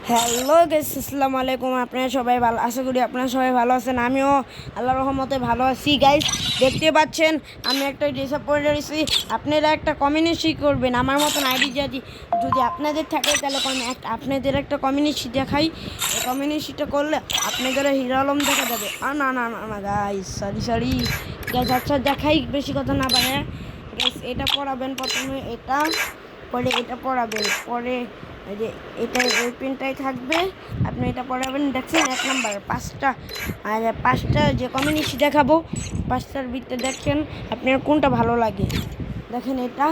Hello guys, আসসালামু আলাইকুম। আপনারা সবাই ভালো, আশা করি আপনারা সবাই ভালো আছেন। আমিও আল্লাহর রহমতে ভালো আছি। গাইস, দেখতে পাচ্ছেন আমি একটা ড্রেস আপ পরে রয়েছি। আপনারা একটা কমিউনিটি করবেন আমার মতন আইডি যদি যদি আপনাদের থাকে, তাহলে আপনাদের একটা কমিউনিটি দেখাই। এই কমিউনিটিটা করলে আপনাদের হিরো আলম দেখা যাবে। না না না না গাইস, সরি গাইস। আচ্ছা দেখাই, বেশি কথা না বাড়ে। গাইস, এটা পড়াবেন প্রথমে, এটা পরে এটা পড়াবেন, পরে এই যে এটা এই পেনটাই থাকবে, আপনি এটা পড়াবেন। দেখছেন 1 নাম্বার পাঁচটা যে কমিউনিটি দেখাবো, পাঁচটার ভিতরে দেখেন আপনার কোনটা ভালো লাগে। দেখেন এটা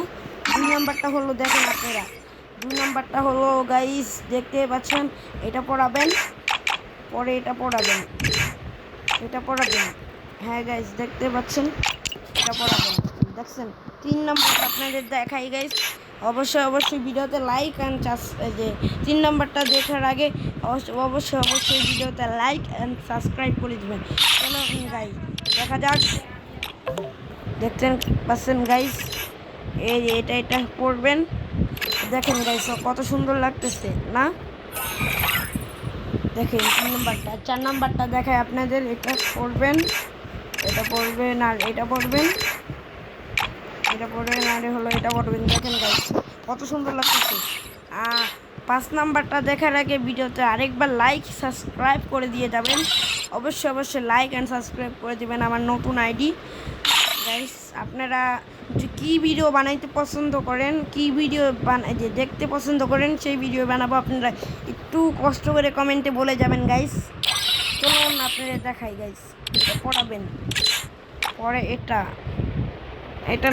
2 নাম্বারটা হলো, দেখেন আপনারা 2 নাম্বারটা হলো গাইস, দেখতে পাচ্ছেন। এটা পড়াবেন, পরে এটা পড়াবেন, এটা পড়াবেন। হ্যাঁ গাইস, দেখতে পাচ্ছেন, এটা পড়াবেন। দেখছেন 3 নাম্বারটা আপনাদের দেখাই গাইস। অবশ্যই ভিডিওতে লাইক অ্যান্ড যে 3 নাম্বারটা দেখার আগে অবশ্যই ভিডিওতে লাইক অ্যান্ড সাবস্ক্রাইব করে দেবেন। চলো গাইস, দেখা যাক। দেখতেন পাচ্ছেন গাইস, এই এটা করবেন। দেখেন গাইস, কত সুন্দর লাগতেছে না? দেখেন 3 নাম্বারটা, 4 নাম্বারটা দেখায় আপনাদের। এটা করবেন, এটা পড়বেন, আর এটা পড়বেন, এটা পড়বেন, আর হলো এটা পড়বেন। দেখেন গাইস, কত সুন্দর লাগতেছে। 5 নাম্বারটা দেখার আগে ভিডিওতে আরেকবার লাইক সাবস্ক্রাইব করে দিয়ে যাবেন। অবশ্যই লাইক অ্যান্ড সাবস্ক্রাইব করে দেবেন আমার নতুন আইডি। গাইস, আপনারা কী ভিডিও বানাইতে পছন্দ করেন, কী ভিডিও দেখতে পছন্দ করেন, সেই ভিডিও বানাবো। আপনারা একটু কষ্ট করে কমেন্টে বলে যাবেন গাইস। চলুন আপনারা দেখাই গাইস। এটা পড়াবেন, পরে এটা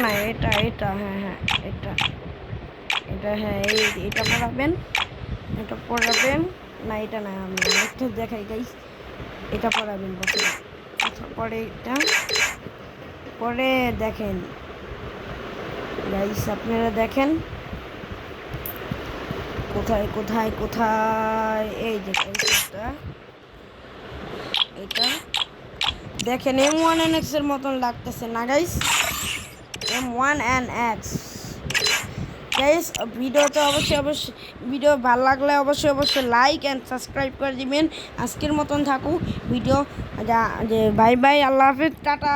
না, এটা হ্যাঁ এটা হ্যাঁ, এটা পড়াবেন, এটা পড়াবেন। না এটা না, আমি একটা দেখাই গাইস। এটা পড়াবেন বসে। আচ্ছা, পরে এটা পরে দেখেন গাইস, আপনারা দেখেন কোথায় এই যে এটা দেখেন, M1NX এর মতন লাগতেছে না গাইস? M1NX guys. ভিডিওতে অবশ্যই ভিডিও ভালো লাগলে অবশ্যই লাইক অ্যান্ড সাবস্ক্রাইব করে দিবেন। আজকের মতন থাকুক ভিডিও, যে বাই বাই, আল্লাহ হাফেজ, টাটা।